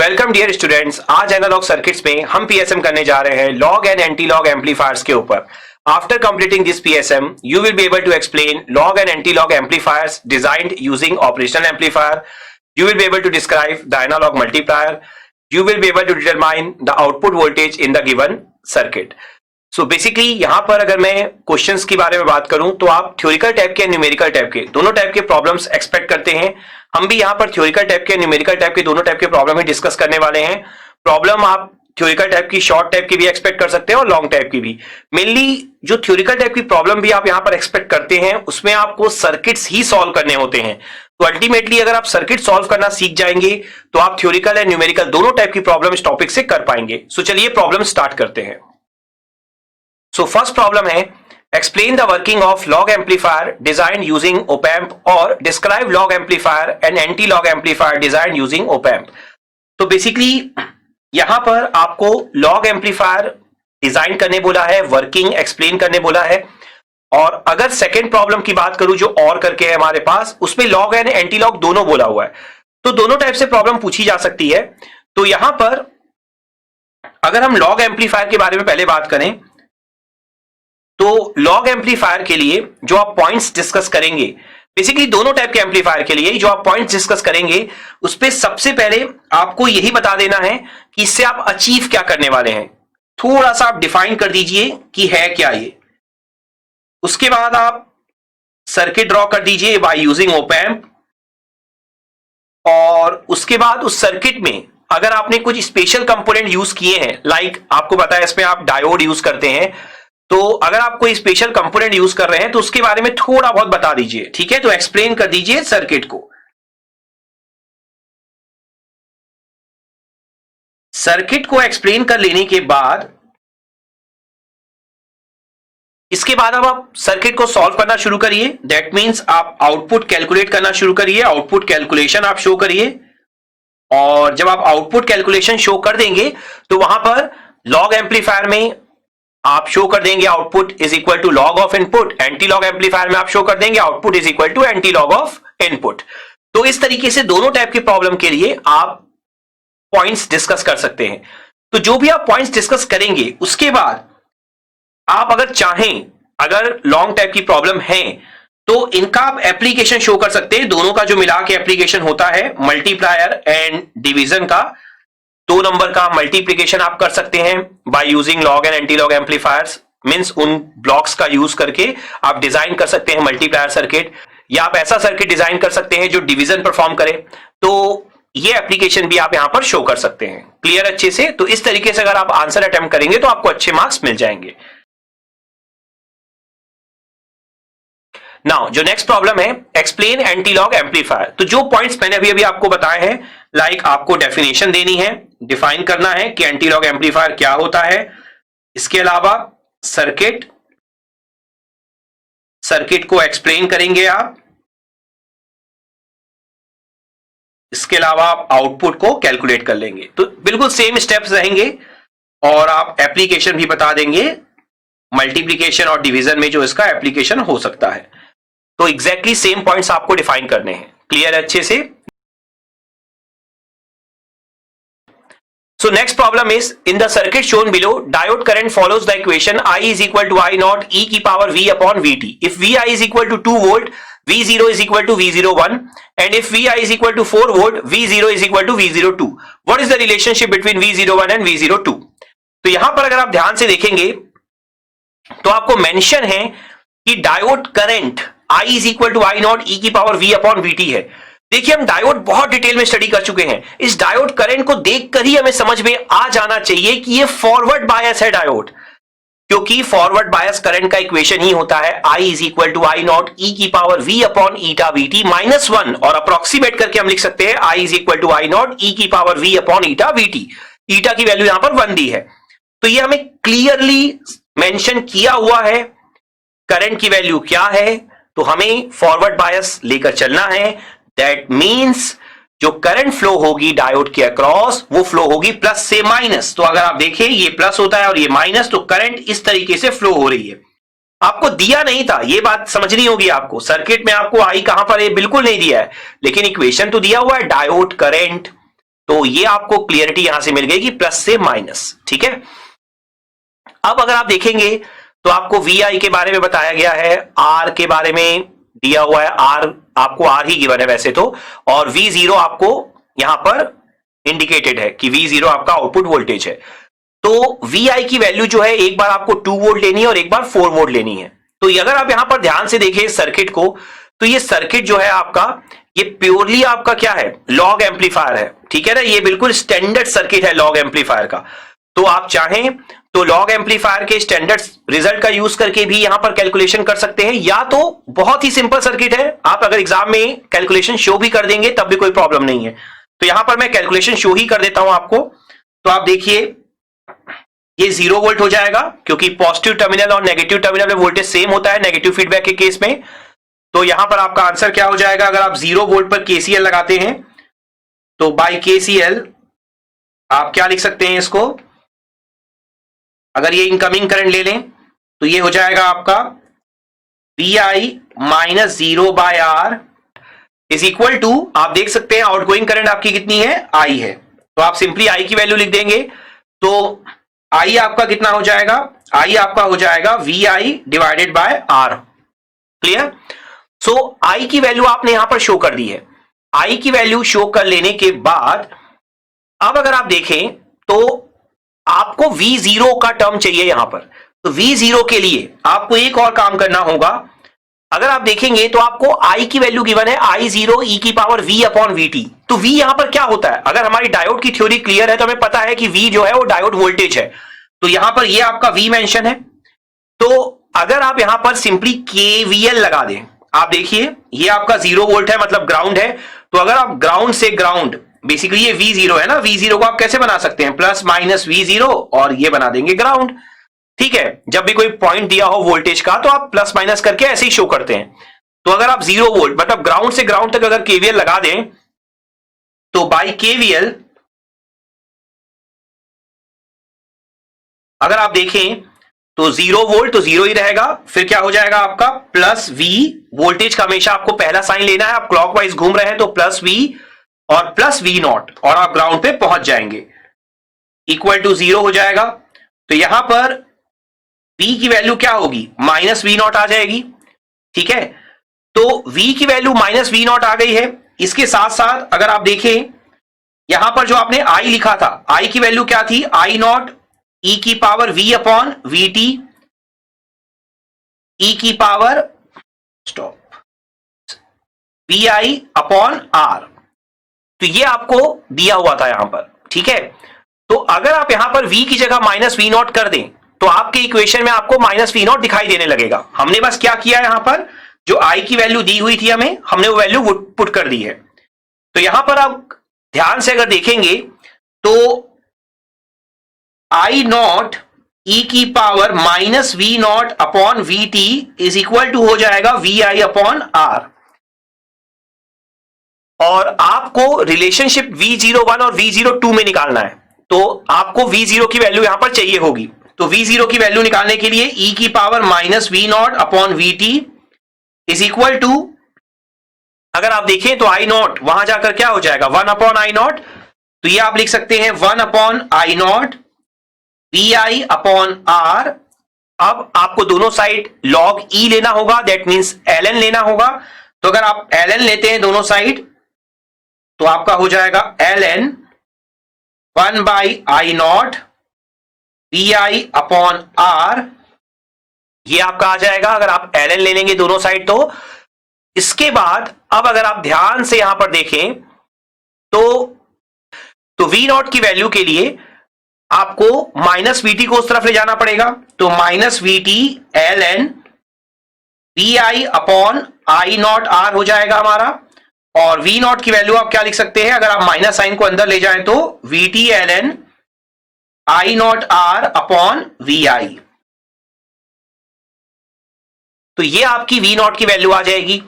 Welcome dear students. आज analogue circuits में हम पीएसएम करने जा रहे हैं log and anti log amplifiers के ऊपर। After completing this PSM you will be able to explain log and anti log amplifiers designed using operational amplifier. You will be able to describe the analog multiplier. You will be able to determine the output voltage in the given circuit. So basically यहाँ पर अगर मैं questions की बारे में बात करूं तो आप थ्योरिकल टाइप के न्यूमेरिकल टाइप के दोनों टाइप के प्रॉब्लम्स एक्सपेक्ट करते हैं। हम भी यहाँ पर थ्योरिकल टाइप के न्यूमेरिकल टाइप के दोनों टाइप के प्रॉब्लम ही डिस्कस करने वाले हैं। प्रॉब्लम आप थ्योरिकल टाइप की शॉर्ट टाइप की भी एक्सपेक्ट कर सकते हैं और लॉन्ग टाइप की भी। मेनली जो थ्योरिकल टाइप की प्रॉब्लम भी आप यहाँ पर एक्सपेक्ट करते हैं उसमें आपको सर्किट्स ही सॉल्व करने होते हैं। तो अल्टीमेटली अगर आप सर्किट सॉल्व करना सीख जाएंगे तो आप थ्योरिकल एंड न्यूमेरिकल दोनों टाइप की प्रॉब्लम इस टॉपिक से कर पाएंगे। सो चलिए प्रॉब्लम स्टार्ट करते हैं। सो फर्स्ट प्रॉब्लम है explain the working of log amplifier design using opamp और describe log amplifier and anti log amplifier design using opamp. तो बेसिकली यहां पर आपको लॉग एम्पलीफायर डिजाइन करने बोला है, वर्किंग एक्सप्लेन करने बोला है। और अगर सेकेंड प्रॉब्लम की बात करूं जो और करके है हमारे पास, उसमें लॉग एंड एंटी लॉग दोनों बोला हुआ है। तो दोनों टाइप से प्रॉब्लम पूछी जा सकती है। तो यहां पर अगर हम लॉग एम्पलीफायर के बारे में पहले बात करें तो लॉग एम्पलीफायर के लिए जो आप पॉइंट्स डिस्कस करेंगे, बेसिकली दोनों टाइप के एम्पलीफायर के लिए जो आप पॉइंट्स डिस्कस करेंगे उस पे सबसे पहले आपको यही बता देना है कि इससे आप अचीव क्या करने वाले हैं। थोड़ा सा आप डिफाइन कर दीजिए कि है क्या ये। उसके बाद आप सर्किट ड्रॉ कर दीजिए बाय यूजिंग ओपैम्प। और उसके बाद उस सर्किट में अगर आपने कुछ स्पेशल कंपोनेंट यूज किए हैं, लाइक आपको पता है इसमें आप डायोड यूज करते हैं, तो अगर आप कोई स्पेशल कंपोनेंट यूज कर रहे हैं तो उसके बारे में थोड़ा बहुत बता दीजिए। ठीक है, तो एक्सप्लेन कर दीजिए सर्किट को। सर्किट को एक्सप्लेन कर लेने के बाद इसके बाद अब आप सर्किट को सॉल्व करना शुरू करिए। दैट मींस आप आउटपुट कैलकुलेट करना शुरू करिए, आउटपुट कैलकुलेशन आप शो करिए। और जब आप आउटपुट कैलकुलेशन शो कर देंगे तो वहां पर लॉग एम्पलीफायर में आप शो कर देंगे output is equal to log of input, anti log amplifier में आप शो कर देंगे output is equal to anti log of input. तो इस तरीके से दोनों टाइप की प्रॉब्लम के लिए आप पॉइंट्स डिस्कस कर सकते हैं। तो जो भी आप पॉइंट्स डिस्कस करेंगे उसके बाद आप अगर चाहें, अगर लॉन्ग टाइप की प्रॉब्लम है तो इनका आप एप्लीकेशन शो कर सकते हैं। दोनों का जो मिला के एप्लीकेशन होता है मल्टीप्लायर एंड डिवीजन का, 2 नंबर का मल्टीप्लीकेशन आप कर सकते हैं by using log and anti log amplifiers. Means उन ब्लॉक्स का यूज करके आप डिजाइन कर सकते हैं मल्टीप्लायर सर्किट, या आप ऐसा सर्किट डिजाइन कर सकते हैं जो डिवीजन परफॉर्म करे। तो ये एप्लीकेशन भी आप यहां पर शो कर सकते हैं। क्लियर अच्छे से? तो इस तरीके से अगर आप आंसर अटेम्प्ट करेंगे तो आपको अच्छे मार्क्स मिल जाएंगे। नाउ जो नेक्स्ट प्रॉब्लम है एक्सप्लेन एंटी लॉग एम्पलीफायर। तो जो पॉइंट्स मैंने अभी आपको बताए हैं, लाइक आपको डेफिनेशन देनी है, डिफाइन करना है कि एंटी लॉग एम्पलीफायर क्या होता है। इसके अलावा सर्किट को एक्सप्लेन करेंगे आप। इसके अलावा आप आउटपुट को कैलकुलेट कर लेंगे। तो बिल्कुल सेम स्टेप्स रहेंगे और आप एप्लीकेशन भी बता देंगे मल्टीप्लीकेशन और डिवीजन में जो इसका एप्लीकेशन हो सकता है। तो एग्जैक्टली सेम पॉइंट्स आपको डिफाइन करने हैं। क्लियर अच्छे से? So next problem is in the circuit shown below, diode current follows the equation I is equal to I naught e की power v upon vt. If vi is equal to 2 volt, v0 is equal to v01, and if vi is equal to 4 volt, v0 is equal to v02. What is the relationship between v01 and v02? तो यहां पर अगर आप ध्यान से देखेंगे तो आपको मेंशन है कि diode current I is equal to I naught e की पावर v upon vt है। देखिए हम डायोड बहुत डिटेल में स्टडी कर चुके हैं। इस डायोड करंट को देखकर ही हमें समझ में आ जाना चाहिए कि ये फॉरवर्ड बायस है डायोड, क्योंकि फॉरवर्ड बायस करंट का इक्वेशन ही होता है I is equal to I naught e की power v upon eta vt -1, और अप्रोक्सीमेट करके हम लिख सकते हैं I is equal to I naught e की power v upon eta vt। eta की वैल्यू यहां पर 1 दी है, तो ये हमें क्लियरली मेंशन किया हुआ है करंट की वैल्यू क्या है। तो हमें फॉरवर्ड बायस लेकर चलना है। दैट मींस जो करंट फ्लो होगी डायोड के अक्रॉस वो फ्लो होगी प्लस से माइनस। तो अगर आप देखें ये प्लस होता है और ये माइनस, तो करंट इस तरीके से फ्लो हो रही है। आपको दिया नहीं था, ये बात समझनी होगी आपको। सर्किट में आपको आई कहां पर है बिल्कुल नहीं दिया है, लेकिन इक्वेशन तो दिया हुआ है डायोड करंट। तो ये आपको क्लियरिटी यहां से मिल गई कि प्लस से माइनस, ठीक है। अब अगर आप देखेंगे तो आपको VI के बारे में बताया गया है, R के बारे में दिया हुआ है, R आपको R ही गिवन है वैसे तो, और V0 आपको यहां पर इंडिकेटेड है कि V0 आपका आउटपुट वोल्टेज है। तो VI की वैल्यू जो है एक बार आपको 2 वोल्ट लेनी है और एक बार 4 वोल्ट लेनी है। तो अगर आप यहां पर ध्यान से देखें सर्किट को, तो ये सर्किट जो है आपका, ये प्योरली आपका क्या है, लॉग एम्पलीफायर है, ठीक है ना। ये बिल्कुल स्टैंडर्ड सर्किट है लॉग एम्पलीफायर का। तो आप चाहें तो लॉग एम्पलीफायर के स्टैंडर्ड रिजल्ट का यूज करके भी यहां पर कैलकुलेशन कर सकते हैं, या तो बहुत ही सिंपल सर्किट है, आप अगर एग्जाम में कैलकुलेशन शो भी कर देंगे तब भी कोई प्रॉब्लम नहीं है। तो यहां पर मैं कैलकुलेशन शो ही कर देता हूं आपको। तो आप देखिए ये 0 वोल्ट हो जाएगा, क्योंकि पॉजिटिव टर्मिनल और नेगेटिव टर्मिनल में वोल्टेज सेम होता है नेगेटिव फीडबैक के केस में। तो यहां पर आपका आंसर क्या हो जाएगा, अगर आप 0 वोल्ट पर KCL लगाते हैं तो बाय KCL आप क्या लिख सकते हैं इसको, अगर ये इनकमिंग करंट ले लें तो ये हो जाएगा आपका VI minus 0 by R is equal to, आप देख सकते हैं आउटगोइंग करंट आपकी कितनी है, I है। तो आप सिंपली I की वैल्यू लिख देंगे, तो I आपका कितना हो जाएगा, I आपका हो जाएगा VI divided by R। Clear. So I की वैल्यू आपने यहां पर शो कर दी है। I की वैल्यू शो कर लेने के बाद अब अगर आप देखें तो आपको V0 का टर्म चाहिए यहां पर। तो V0 के लिए आपको एक और काम करना होगा। अगर आप देखेंगे तो आपको I की वैल्यू गिवन है I0 e की पावर V अपॉन VT। तो V यहां पर क्या होता है, अगर हमारी डायोड की थ्योरी क्लियर है तो हमें पता है कि V जो है वो डायोड वोल्टेज है। तो यहां पर ये आपका V मेंशन है। तो अगर आप यहां पर सिंपली KVL लगा दें, आप देखिए ये आपका 0 वोल्ट है, मतलब ग्राउंड है। तो अगर आप ग्राउंड से ग्राउंड, बेसिकली ये V0 है ना, V0 को आप कैसे बना सकते हैं, प्लस माइनस V0 और ये बना देंगे ग्राउंड, ठीक है। जब भी कोई पॉइंट दिया हो वोल्टेज का तो आप प्लस माइनस करके ऐसे ही शो करते हैं। तो अगर आप 0 वोल्ट मतलब ग्राउंड से ग्राउंड तक अगर KVL लगा दें तो बाई KVL अगर आप देखें तो 0 वोल्ट तो 0 ही रहेगा, फिर क्या हो जाएगा आपका प्लस V, वोल्टेज का हमेशा आपको पहला साइन लेना है, आप क्लॉकवाइज घूम रहे हैं तो प्लस V और प्लस V नॉट, और आप ग्राउंड पे पहुंच जाएंगे, इक्वल टू 0 हो जाएगा। तो यहां पर V की वैल्यू क्या होगी, माइनस V नॉट आ जाएगी, ठीक है। तो V की वैल्यू माइनस V नॉट आ गई है। इसके साथ साथ अगर आप देखें यहां पर जो आपने I लिखा था, I की वैल्यू क्या थी, I नॉट e की power V upon VT e की पावर VI अपॉन R। तो ये आपको दिया हुआ था यहां पर, ठीक है। तो अगर आप यहां पर V की जगह माइनस V नॉट कर दें तो आपके इक्वेशन में आपको माइनस V नॉट दिखाई देने लगेगा। हमने बस क्या किया, यहां पर जो I की वैल्यू दी हुई थी हमें, हमने वो वैल्यू पुट कर दी है। तो यहां पर आप ध्यान से अगर देखेंगे तो I नॉट e की power minus V not upon VT is equal to हो जाएगा VI अपॉन R। और आपको रिलेशनशिप V01 और V02 में निकालना है, तो आपको V0 की वैल्यू यहां पर चाहिए होगी। तो V0 की वैल्यू निकालने के लिए e की power minus V not upon VT is equal to, अगर आप देखें तो I नॉट वहां जाकर क्या हो जाएगा, 1 अपॉन I नॉट। तो ये आप लिख सकते हैं 1 upon I not VI upon R। अब आपको दोनों साइड log E लेना होगा, दैट मींस ln लेना होगा। तो अगर आप ln लेते हैं दोनों साइड तो आपका हो जाएगा ln 1 by I not VI upon R। ये आपका आ जाएगा अगर आप ln ले लेंगे दोनों साइड। तो इसके बाद अब अगर आप ध्यान से यहां पर देखें तो V नॉट की वैल्यू के लिए आपको माइनस VT को उस तरफ ले जाना पड़ेगा। तो minus VT ln VI upon I not R हो जाएगा हमारा। और V नॉट की वैल्यू आप क्या लिख सकते हैं, अगर आप माइनस साइन को अंदर ले जाएं तो VT ln I not R upon VI। तो ये आपकी V नॉट की वैल्यू आ जाएगी।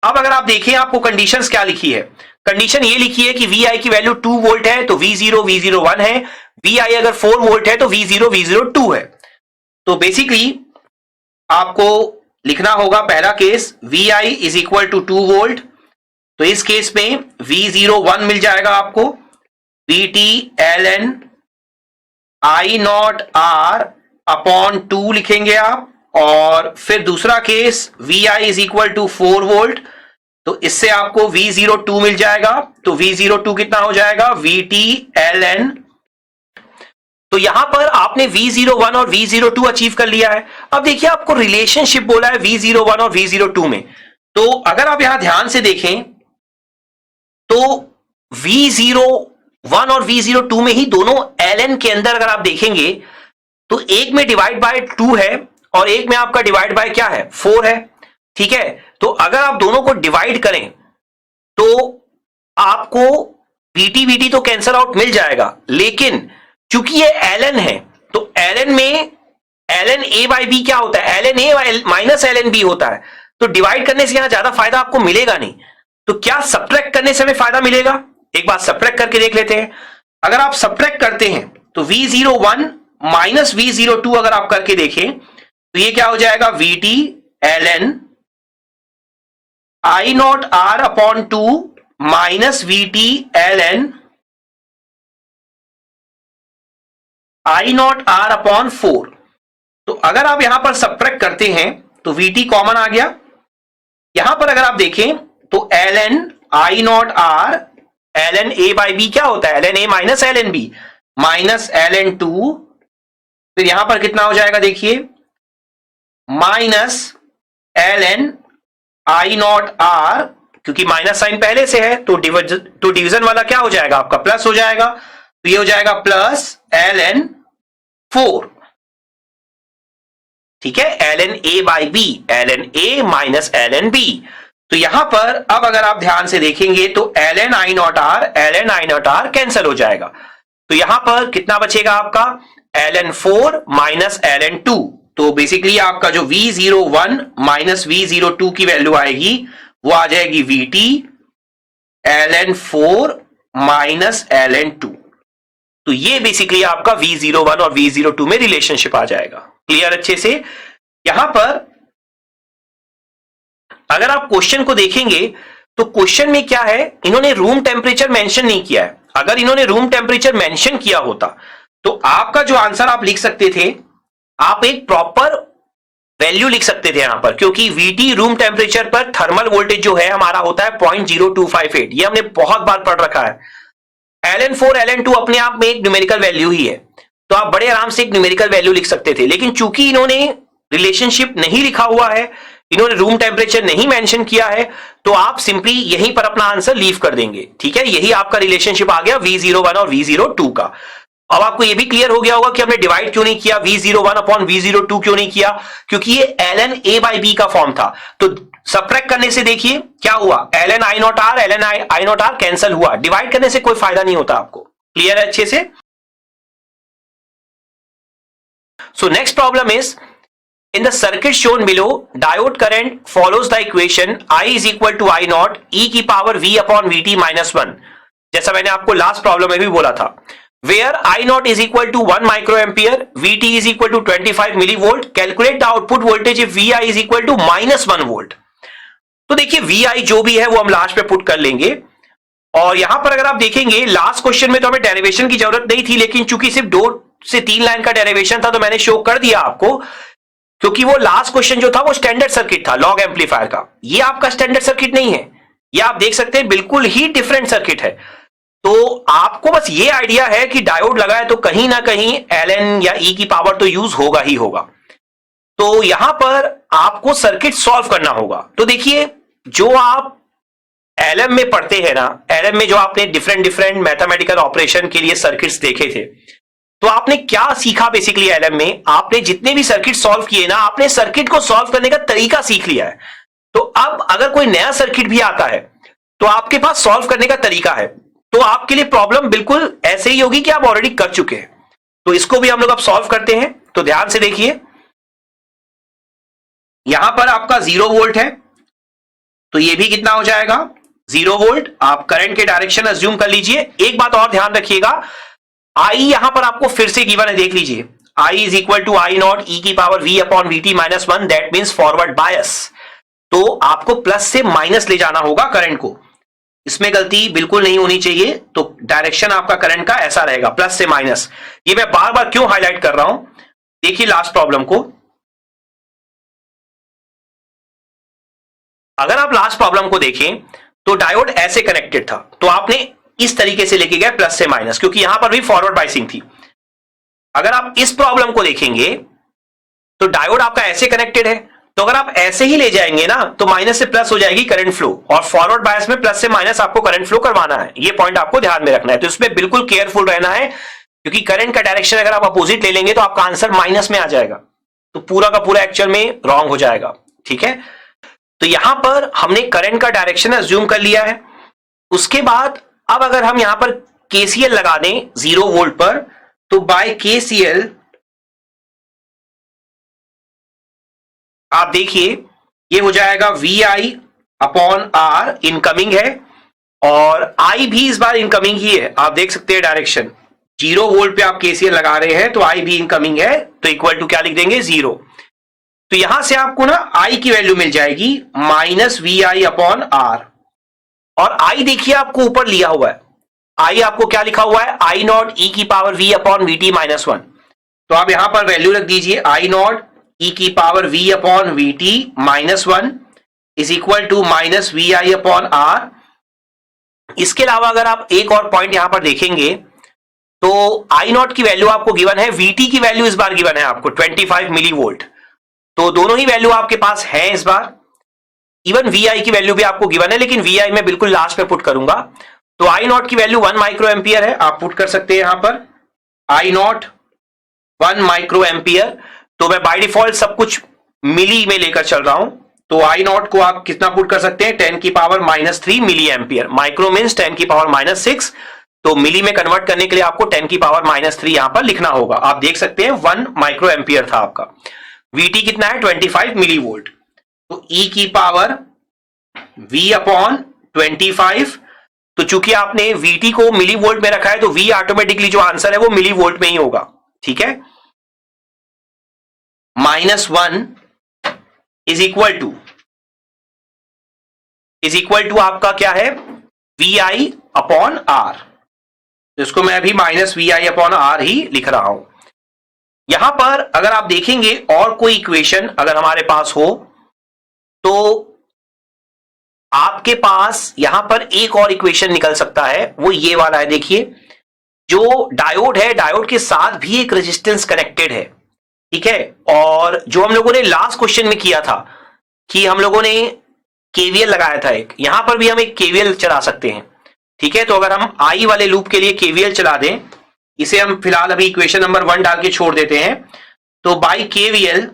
अब अगर आप देखें आपको कंडीशंस क्या लिखी है, कंडीशन ये लिखी है कि VI की वैल्यू 2 वोल्ट है तो V0 V01 है, VI अगर 4 वोल्ट है तो V0 V02 है। तो बेसिकली आपको लिखना होगा पहला case VI is equal to 2 volt, तो इस केस में V01 मिल जाएगा आपको। VT ln I not R upon 2 लिखेंगे आप, और फिर दूसरा case VI is equal to 4 volt, तो इससे आपको V02 मिल जाएगा। तो V02 कितना हो जाएगा, VT ln, तो यहां पर आपने V01 और V02 अचीव कर लिया है। अब देखिए आपको रिलेशनशिप बोला है V01 और V02 में, तो अगर आप यहां ध्यान से देखें तो V01 और V02 में ही दोनों ln के अंदर अगर आप देखेंगे तो एक में डिवाइड बाय 2 है और एक में आपका डिवाइड बाय क्या है, 4 है। ठीक है, तो अगर आप दोनों को डिवाइड करें तो आपको VT तो कैंसल आउट मिल जाएगा, लेकिन चूंकि ये ln है तो ln में ln a बाई बी क्या होता है, ln a minus ln b होता है, तो डिवाइड करने से यहां ज्यादा फायदा आपको मिलेगा नहीं। तो क्या सब्ट्रैक्ट करने से हमें फायदा मिलेगा, एक बार सब्ट्रैक्ट करके देख लेते हैं। अगर आप सब्ट्रैक्ट करते हैं तो V01 माइनस V02 अगर आप करके देखें तो ये क्या हो जाएगा, VT ln I not R upon 2 minus VT ln I not R upon 4। तो अगर आप यहां पर सब्ट्रैक्ट करते हैं तो VT कॉमन आ गया। यहां पर अगर आप देखें तो ln I not R ln a by b क्या होता है, ln a minus ln b minus ln 2, फिर यहां पर कितना हो जाएगा देखिए, minus ln I not R, क्योंकि माइनस साइन पहले से है तो डिवीजन वाला क्या हो जाएगा आपका, प्लस हो जाएगा, तो ये हो जाएगा प्लस ln 4। ठीक है, ln a by b, ln a minus ln b। तो यहां पर अब अगर आप ध्यान से देखेंगे तो ln I not R cancel हो जाएगा, तो यहां पर कितना बचेगा आपका, ln 4 माइनस ln 2। तो बेसिकली आपका जो V01 माइनस V02 की वैल्यू आएगी वो आ जाएगी VT ln 4 माइनस ln 2। तो ये बेसिकली आपका V01 और V02 में रिलेशनशिप आ जाएगा। क्लियर अच्छे से। यहां पर अगर आप क्वेश्चन को देखेंगे तो क्वेश्चन में क्या है, इन्होंने रूम टेम्परेचर मेंशन नहीं किया है। अगर इन्होंने रूम टेम्परेचर मेंशन किया होता तो आपका जो आंसर आप लिख सकते थे, आप एक प्रॉपर वैल्यू लिख सकते थे यहां पर, क्योंकि VT रूम टेम्परेचर पर थर्मल वोल्टेज जो है हमारा होता है 0.0258, ये हमने बहुत बार पढ़ रखा है। ln 4 ln 2 अपने आप में एक न्यूमेरिकल वैल्यू ही है, तो आप बड़े आराम से एक न्यूमेरिकल वैल्यू लिख सकते थे, लेकिन चूंकि इन्होंने रिलेशनशिप नहीं लिखा हुआ है, इन्होंने रूम टेम्परेचर नहीं मेंशन किया है, तो आप सिंपली यहीं पर अपना आंसर लीव कर देंगे। ठीक है, यही आपका रिलेशनशिप आ गया V01 और V02 का। अब आपको यह भी क्लियर हो गया होगा कि हमने डिवाइड क्यों नहीं किया, V01 अपॉन V02 क्यों नहीं किया, क्योंकि ये ln a बाई बी का फॉर्म था। तो सब्ट्रैक्ट करने से देखिए क्या हुआ, ln I not R ln I not R cancel हुआ, डिवाइड करने से कोई फायदा नहीं होता आपको। क्लियर है अच्छे से। So next problem is, in the circuit shown below, diode current follows the equation I is equal to I naught e की power V upon VT minus 1, जैसा मैंने आपको लास्ट प्रॉब्लम में भी बोला था, where I naught is equal to 1 microampere, VT is equal to 25 millivolt, calculate the output voltage if VI is equal to minus 1 volt। तो देखिए VI जो भी है वो हम लास्ट पे पुट कर लेंगे, और यहां पर अगर आप देखेंगे लास्ट क्वेश्चन में तो हमें डेरिवेशन की जरूरत नहीं थी, लेकिन चूंकि सिर्फ 2 से 3 लाइन का डेरिवेशन था तो मैंने शो कर दिया आपको, क्योंकि वो लास्ट क्वेश्चन जो था वो स्टैंडर्ड सर्किट था लॉग एम्पलीफायर का। ये आपका स्टैंडर्ड सर्किट नहीं है, ये आप देख सकते हैं बिल्कुल ही डिफरेंट सर्किट है। तो आपको बस ये आइडिया है कि डायोड लगा है तो कहीं ना कहीं ln या e की पावर तो यूज होगा ही होगा। तो यहां पर आपको सर्किट सॉल्व करना होगा। तो देखिए जो आप LM में पढ़ते हैं ना, LM में जो आपने डिफरेंट मैथमेटिकल ऑपरेशन के लिए सर्किट्स देखे थे, तो आपने क्या सीखा बेसिकली LM में, आपने जितने भी सर्किट सॉल्व किए ना, आपने सर्किट को सॉल्व करने का तरीका सीख लिया है। तो अब अगर कोई नया सर्किट भी आता है तो आपके पास सॉल्व करने का तरीका है, तो आपके लिए प्रॉब्लम बिल्कुल ऐसे ही होगी कि आप ऑलरेडी कर चुके हैं। तो इसको भी हम लोग अब सॉल्व करते हैं। तो ध्यान से देखिए, यहां पर आपका 0 वोल्ट है, तो ये भी कितना हो जाएगा 0 वोल्ट। आप करंट के डायरेक्शन अज्यूम कर लीजिए। एक बात और ध्यान रखिएगा, I यहां पर आपको फिर से गिवन है, देख लीजिए, I is equal to I not e की power V upon VT minus 1, that means forward bias. तो आपको प्लस से माइनस ले जाना होगा करंट को। इसमें गलती बिल्कुल नहीं होनी चाहिए। तो डायरेक्शन आपका करंट का ऐसा रहेगा, प्लस से माइनस। ये मैं बार बार क्यों हाईलाइट कर रहा हूं, देखिए लास्ट प्रॉब्लम को। अगर आप लास्ट प्रॉब्लम को देखें तो डायोड ऐसे कनेक्टेड था, तो आपने इस तरीके से लेके गए प्लस से माइनस, क्योंकि यहां पर भी फॉरवर्ड बाइसिंग थी। अगर आप इस प्रॉब्लम को देखेंगे तो डायोड आपका ऐसे कनेक्टेड है, तो अगर आप ऐसे ही ले जाएंगे ना तो माइनस से प्लस हो जाएगी करंट फ्लो, और फॉरवर्ड बायस में प्लस से माइनस आपको करंट फ्लो करवाना है। ये पॉइंट आपको ध्यान में रखना है, तो इसमें बिल्कुल केयरफुल रहना है, क्योंकि करंट का डायरेक्शन अगर आप अपोजिट ले लेंगे तो आपका आंसर माइनस में आ जाएगा, तो पूरा का पूरा एक्चुअल में रॉन्ग हो जाएगा। ठीक है, तो यहां पर हमने करंट का डायरेक्शन अज्यूम कर लिया है। उसके बाद अब अगर हम यहां पर केसीएल लगा दें 0 वोल्ट पर, तो बाय केसीएल आप देखिए ये हो जाएगा VI अपॉन R, इनकमिंग है, और I भी इस बार इनकमिंग ही है। आप देख सकते हैं डायरेक्शन 0 वोल्ट पे आप केसीएल लगा रहे हैं, तो I भी इनकमिंग है, तो इक्वल टू क्या लिख देंगे 0। तो यहां से आपको ना I की वैल्यू मिल जाएगी माइनस VI अपॉन R, और I देखिए आपको ऊपर लिया हुआ है, I आपको क्या लिखा हुआ है, I नॉट ई की power V upon VT minus 1। तो आप यहां पर वैल्यू रख दीजिए I नॉट ई की power V upon VT minus 1 is equal to minus VI upon R। इसके अलावा अगर आप एक और पॉइंट यहां पर देखेंगे तो I नॉट की वैल्यू आपको गिवन है, VT की वैल्यू इस बार गिवन है आपको 25 मिली वोल्ट, तो दोनों ही वैल्यू आपके पास है इस बार। इवन VI की वैल्यू भी आपको गिवन है, लेकिन VI मैं बिल्कुल लास्ट में पुट करूंगा। तो I नॉट की वैल्यू 1 माइक्रो एम्पियर है, आप पुट कर सकते हैं यहां पर I नॉट 1 माइक्रो एम्पियर। तो मैं बाय डिफॉल्ट सब कुछ मिली में लेकर चल रहा हूं, तो I नॉट को आप कितना पुट कर सकते हैं, 10 की power -3 milli ampere. Micro means 10 की पावर -6, तो मिली में कन्वर्ट करने के लिए आपको 10 की पावर -3 यहां पर लिखना होगा। आप देख सकते हैं 1 माइक्रो एम्पियर था आपका। VT कितना है, 25 मिली वोल्ट, तो E की पावर V अपॉन 25। तो चूंकि आपने VT को मिली वोल्ट में रखा है, तो V ऑटोमेटिकली जो आंसर है वो मिली वोल्ट में ही होगा। ठीक है, -1 इज इक्वल टू आपका क्या है, VI अपॉन R। तो इसको मैं अभी माइनस VI अपॉन R ही लिख रहा हूं। यहां पर अगर आप देखेंगे और कोई इक्वेशन अगर हमारे पास हो, तो आपके पास यहां पर एक और इक्वेशन निकल सकता है, वो ये वाला है। देखिए जो डायोड है, डायोड के साथ भी एक रेजिस्टेंस कनेक्टेड है। ठीक है, और जो हम लोगों ने लास्ट क्वेश्चन में किया था कि हम लोगों ने केवीएल लगाया था एक, यहां पर भी हम एक केवीएल चला सकते हैं। ठीक है, तो अगर हम आई वाले लूप के लिए केवीएल चला दें, इसे हम फिलहाल अभी इक्वेशन नंबर 1 डाल के छोड़ देते हैं। तो बाई केवीएल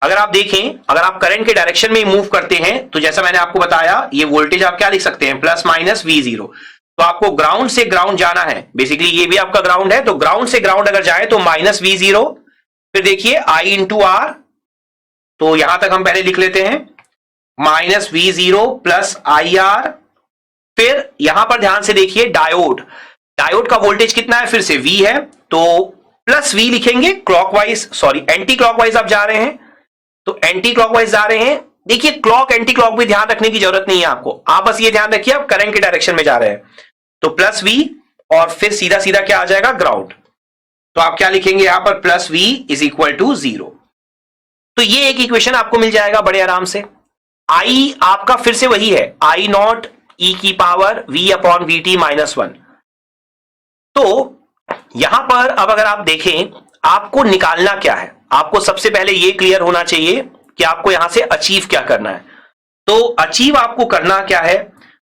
अगर आप देखें, अगर आप करंट के डायरेक्शन में मूव करते हैं, तो जैसा मैंने आपको बताया ये वोल्टेज आप क्या लिख सकते हैं, प्लस माइनस V0। तो आपको ग्राउंड से ग्राउंड जाना है, बेसिकली ये भी आपका ग्राउंड है, तो ग्राउंड से ग्राउंड अगर जाए तो माइनस V0, फिर देखिए I इंटू R, तो यहां तक हम पहले लिख लेते हैं माइनस V0 प्लस IR। फिर यहां पर ध्यान से देखिए डायोड, डायोड का वोल्टेज कितना है, फिर से V है, तो प्लस V लिखेंगे क्लॉकवाइज, सॉरी एंटी क्लॉकवाइज आप जा रहे हैं, तो एंटी क्लॉकवाइज जा रहे हैं। देखिए क्लॉक एंटी क्लॉक भी ध्यान रखने की जरूरत नहीं है आपको, आप बस ये ध्यान रखिए आप करंट के डायरेक्शन में जा रहे हैं, तो प्लस V और फिर सीधा सीधा क्या आ जाएगा, ग्राउंड। तो आप क्या लिखेंगे यहां पर, plus V is equal to 0। तो ये एक इक्वेशन आपको मिल जाएगा बड़े आराम से। I आपका फिर से वही है, I नॉट ई की power V upon VT minus 1। तो यहां पर अब अगर आप देखें, आपको निकालना क्या है, आपको सबसे पहले ये क्लियर होना चाहिए कि आपको यहां से अचीव क्या करना है। तो अचीव आपको करना क्या है,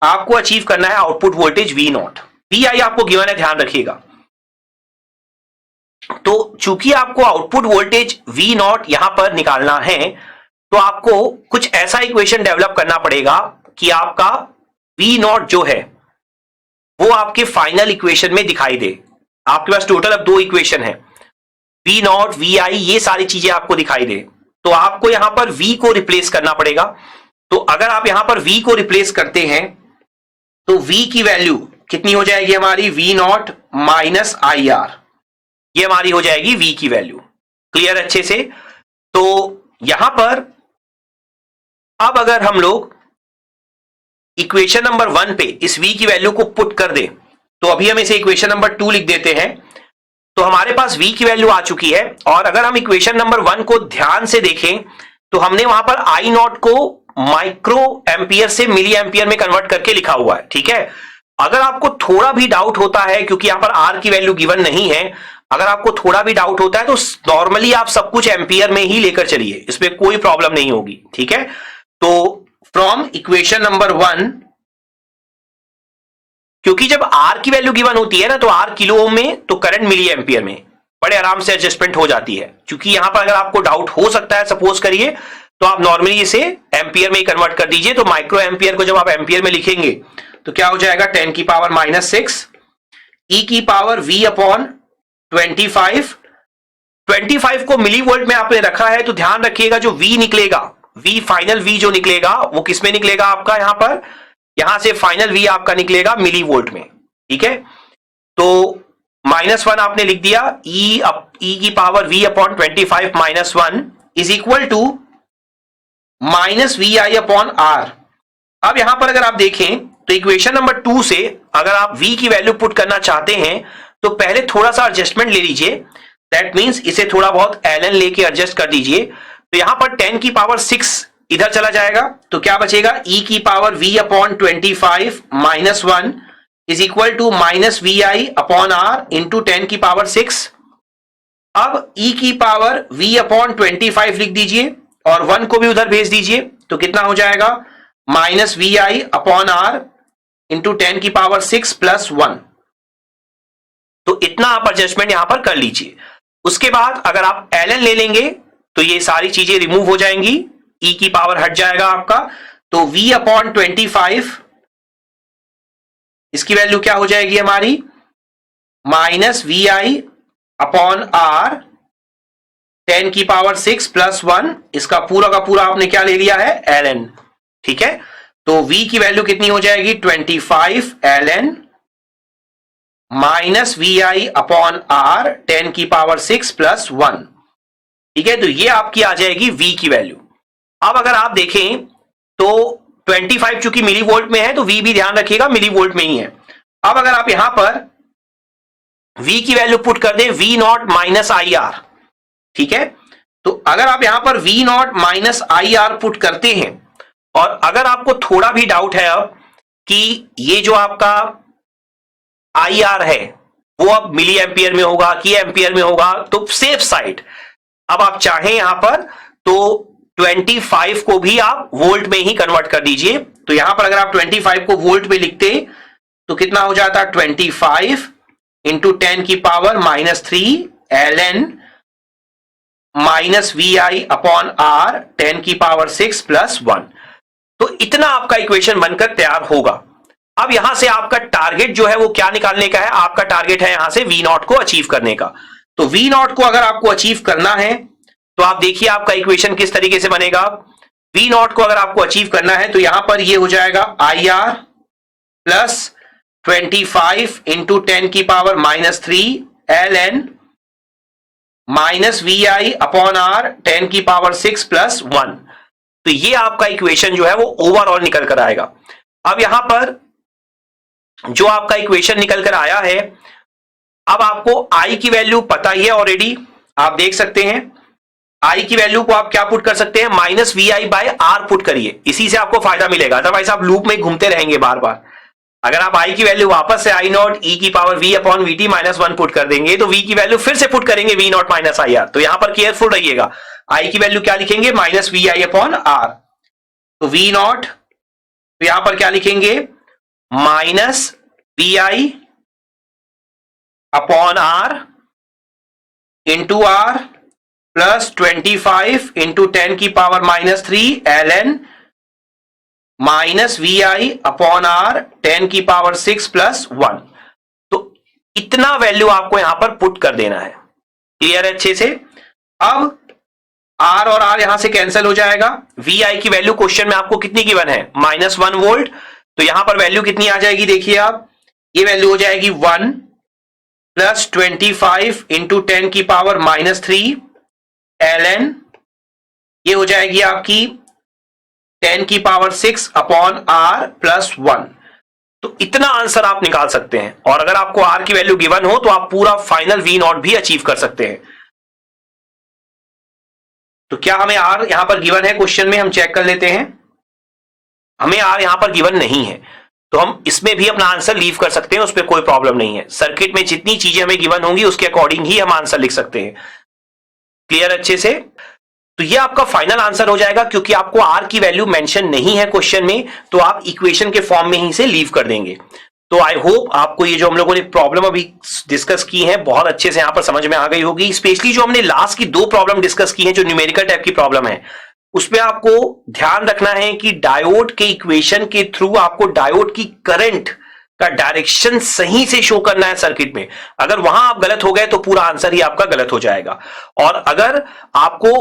आपको अचीव करना है output voltage V not. VI आपको गिवन है, ध्यान रखिएगा। तो चूंकि आपको आउटपुट वोल्टेज V नॉट यहां पर निकालना है, तो आपको कुछ ऐसा इक्वेशन डेवलप करना पड़ेगा कि आपका V नॉट जो है वो आपके फाइनल इक्वेशन में दिखाई दे। आपके पास टोटल अब 2 इक्वेशन है, V नॉट VI, ये सारी चीजें आपको दिखाई दे, तो आपको यहां पर V को रिप्लेस करना पड़ेगा। तो अगर आप यहां पर V को रिप्लेस करते हैं, तो V की वैल्यू कितनी हो जाएगी हमारी, V नॉट माइनस IR, ये हमारी हो जाएगी V की वैल्यू। क्लियर अच्छे से। तो यहां पर अब अगर हम लोग इक्वेशन नंबर 1 पे इस v की वैल्यू को पुट कर दे, तो अभी हम इसे इक्वेशन नंबर 2 लिख देते हैं। तो हमारे पास v की वैल्यू आ चुकी है, और अगर हम इक्वेशन नंबर 1 को ध्यान से देखें तो हमने वहां पर आई नॉट को माइक्रो एम्पियर से मिली एम्पियर में कन्वर्ट करके लिखा हुआ है, ठीक है। अगर आपको थोड़ा भी डाउट होता है, क्योंकि यहां पर r की वैल्यू गिवन नहीं है, अगर आपको थोड़ा भी डाउट होता है तो नॉर्मली आप सब कुछ एम्पियर में ही लेकर चलिए, इसमें कोई प्रॉब्लम नहीं होगी, ठीक है। तो फ्रॉम इक्वेशन नंबर 1, क्योंकि जब R की वैल्यू गिवन होती है ना, तो R किलो ओम में, तो करंट मिली एम्पियर में, बड़े आराम से एडजस्टमेंट हो जाती है। क्योंकि यहां पर अगर आपको डाउट हो सकता है, सपोज करिए, तो आप नॉर्मली इसे एम्पियर में ही कन्वर्ट कर दीजिए। तो माइक्रो एम्पियर को जब आप एम्पियर में लिखेंगे तो क्या हो जाएगा, 10 की पावर -6 e की पावर v अपॉन 25। 25 को मिली वोल्ट में आपने रखा है, तो ध्यान रखिएगा जो v निकलेगा, v फाइनल v जो निकलेगा वो किसमें निकलेगा आपका, यहां पर, यहां से फाइनल v आपका निकलेगा मिली वोल्ट में, ठीक है। तो -1 आपने लिख दिया, e की power v upon 25 -1 is equal to -vi upon r। अब यहां पर अगर आप देखें तो इक्वेशन नंबर 2 से अगर आप v की वैल्यू पुट करना चाहते हैं तो पहले थोड़ा सा एडजस्टमेंट ले लीजिए, दैट मींस इसे थोड़ा बहुत ln लेके एडजस्ट कर दीजिए। तो यहां पर 10 की पावर 6 इधर चला जाएगा, तो क्या बचेगा, e की power v upon 25 -1 is equal to -vi upon r इंटू 10 की पावर 6। अब e की पावर v अपॉन 25 लिख दीजिए और 1 को भी उधर भेज दीजिए, तो कितना हो जाएगा, -vi अपॉन r इंटू 10 की पावर 6 प्लस 1। तो इतना आप एडजस्टमेंट यहां पर कर लीजिए। उसके बाद अगर आप ln ले लेंगे तो ये सारी चीजें रिमूव हो जाएंगी, e की पावर हट जाएगा आपका, तो v अपॉन 25 इसकी वैल्यू क्या हो जाएगी हमारी, -vi अपॉन r 10 की पावर 6 प्लस 1, इसका पूरा का पूरा आपने क्या ले लिया है, ln, ठीक है। तो v की वैल्यू कितनी हो जाएगी, 25 ln -vi अपॉन r 10 की पावर 6 प्लस 1, ठीक है। तो ये आपकी आ जाएगी v की वैल्यू। अब अगर आप देखें तो 25 चूंकि मिली वोल्ट में है, तो v भी ध्यान रखिएगा मिली वोल्ट में ही है। अब अगर आप यहां पर v की वैल्यू पुट कर दें, v not minus I R, ठीक है। तो अगर आप यहां पर v not minus I R put करते हैं, और अगर आपको थोड़ा भी डाउट है अब कि ये जो आपका आई आर है वो अब मिली एम्पियर में होगा कि एम्पियर में होगा, तो सेफ साइड अब आप चाहें यहां पर तो 25 को भी आप वोल्ट में ही कन्वर्ट कर दीजिए। तो यहां पर अगर आप 25 को वोल्ट में लिखते तो कितना हो जाता, 25 इंटू 10 की power -3 ln -vi upon r 10 की पावर 6 प्लस 1। तो इतना आपका इक्वेशन बनकर तैयार होगा। अब यहां से आपका टारगेट जो है वो क्या निकालने का है, आपका टारगेट है यहां से v नॉट को अचीव करने का। तो v नॉट को अगर आपको अचीव करना है तो आप देखिए आपका इक्वेशन किस तरीके से बनेगा। v नॉट को अगर आपको अचीव करना है तो यहां पर ये हो जाएगा IR प्लस 25 इंटू 10 की power -3 ln -vi upon r 10 की पावर 6 प्लस 1। तो ये आपका इक्वेशन जो है वो ओवरऑल निकल कर आएगा। अब यहां पर जो आपका इक्वेशन निकल कर आया है, अब आपको i की वैल्यू पता ही है ऑलरेडी, आप देख सकते हैं i की वैल्यू को आप क्या पुट कर सकते हैं, -vi बाय r पुट करिए, इसी से आपको फायदा मिलेगा, अदरवाइज आप लूप में घूमते रहेंगे बार बार। अगर आप i की वैल्यू वापस से i नॉट e की power v upon vt -1 put कर देंगे तो v की वैल्यू फिर से पुट करेंगे v not minus I R. तो यहां पर केयरफुल रहिएगा, i की वैल्यू क्या लिखेंगे, -vi अपॉन r, तो v नॉट तो यहां पर क्या लिखेंगे, -vi upon r into r plus 25 into 10 की power -3 ln -vi upon r 10 की पावर 6 प्लस 1। तो इतना वैल्यू आपको यहां पर पुट कर देना है, क्लियर है अच्छे से। अब r और r यहां से कैंसिल हो जाएगा, vi की वैल्यू क्वेश्चन में आपको कितनी गिवन है, -1 वोल्ट, तो यहां पर वैल्यू कितनी आ जाएगी, देखिए आप, ये वैल्यू हो जाएगी 1 प्लस 25 इंटू 10 की पावर -3 ln, ये हो जाएगी आपकी 10⁶ अपॉन r प्लस 1। तो इतना आंसर आप निकाल सकते हैं, और अगर आपको r की वैल्यू गिवन हो तो आप पूरा फाइनल v नॉट भी अचीव कर सकते हैं। तो क्या हमें r यहां पर गिवन है क्वेश्चन में? हम चेक कर लेते हैं। हमें r यहां पर गिवन नहीं है, तो हम इसमें भी अपना आंसर लीव कर सकते हैं, उस पर कोई प्रॉब्लम नहीं है। सर्किट में जितनी चीजें हमें गिवन होंगी उसके अकॉर्डिंग ही हम आंसर लिख सकते हैं। क्लियर अच्छे से? तो ये आपका फाइनल आंसर हो जाएगा, क्योंकि आपको r की वैल्यू मेंशन नहीं है क्वेश्चन में, तो आप इक्वेशन के फॉर्म में ही से लीव कर देंगे। तो आई होप आपको ये जो हम लोगों ने प्रॉब्लम अभी डिस्कस की है बहुत अच्छे से यहां पर समझ में आ गई होगी। स्पेशली जो हमने लास्ट की 2 प्रॉब्लम डिस्कस की है जो न्यूमेरिकल टाइप की प्रॉब्लम है, उसमें आपको ध्यान रखना है कि डायोड के इक्वेशन के थ्रू आपको डायोड की करंट का डायरेक्शन सही से शो करना है सर्किट में। अगर वहां आप गलत हो गए तो पूरा आंसर ही आपका गलत हो जाएगा। और अगर आपको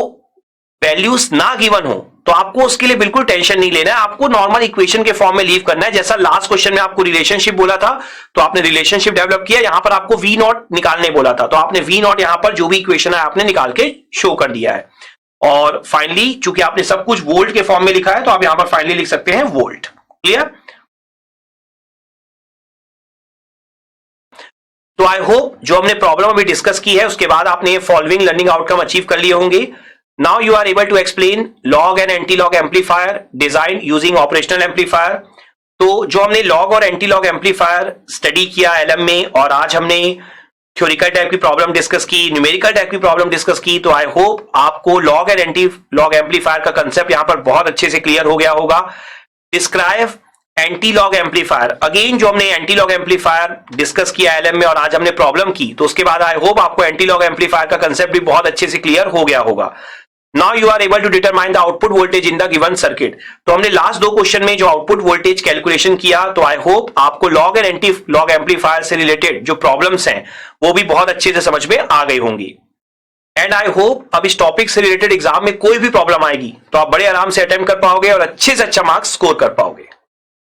वैल्यूज ना गिवन हो तो आपको उसके लिए बिल्कुल टेंशन नहीं लेना है, आपको नॉर्मल इक्वेशन के फॉर्म में लीव करना है। जैसा लास्ट क्वेश्चन में आपको रिलेशनशिप बोला था, तो आपने रिलेशनशिप डेवलप किया, यहां पर आपको वी नॉट निकालने बोला था, तो आपने वी नॉट यहां पर जो भी इक्वेशन है आपने निकाल के शो कर दिया है। और फाइनली चूंकि आपने सब कुछ वोल्ट के फॉर्म में लिखा है, तो आप यहां पर फाइनली लिख सकते हैं वोल्ट। क्लियर? तो आई होप जो हमने प्रॉब्लम अभी डिस्कस की है उसके बाद आपने फॉलोइंग लर्निंग आउटकम अचीव कर लिए होंगे। Now you are able to explain log and anti log amplifier design using operational amplifier. तो जो हमने लॉग और एंटी लॉग एम्पलीफायर स्टडी किया एलएम में, और आज हमने थ्योरिकल टाइप की प्रॉब्लम डिस्कस की, न्यूमेरिकल टाइप की प्रॉब्लम डिस्कस की, तो आई होप आपको log and anti log amplifier का कंसेप्ट यहां पर बहुत अच्छे से क्लियर हो गया होगा। Describe anti log amplifier, again जो हमने एंटी लॉग एम्पलीफायर डिस्कस किया एलएम में और आज हमने प्रॉब्लम की, तो उसके बाद आई होप आपको एंटी लॉग एम्पलीफायर का कंसेप्ट भी बहुत अच्छे से क्लियर हो गया होगा। Now you are able to determine the output voltage in the given circuit. तो हमने लास्ट 2 क्वेश्चन में जो आउटपुट वोल्टेज कैलकुलेशन किया, तो आई होप आपको log and anti log amplifier से रिलेटेड जो प्रॉब्लम्स हैं वो भी बहुत अच्छे से समझ में आ गई होंगी। एंड आई होप अब इस टॉपिक से रिलेटेड एग्जाम में कोई भी प्रॉब्लम आएगी तो आप बड़े आराम से अटेम्प्ट कर पाओगे और अच्छे से अच्छा मार्क्स स्कोर कर पाओगे।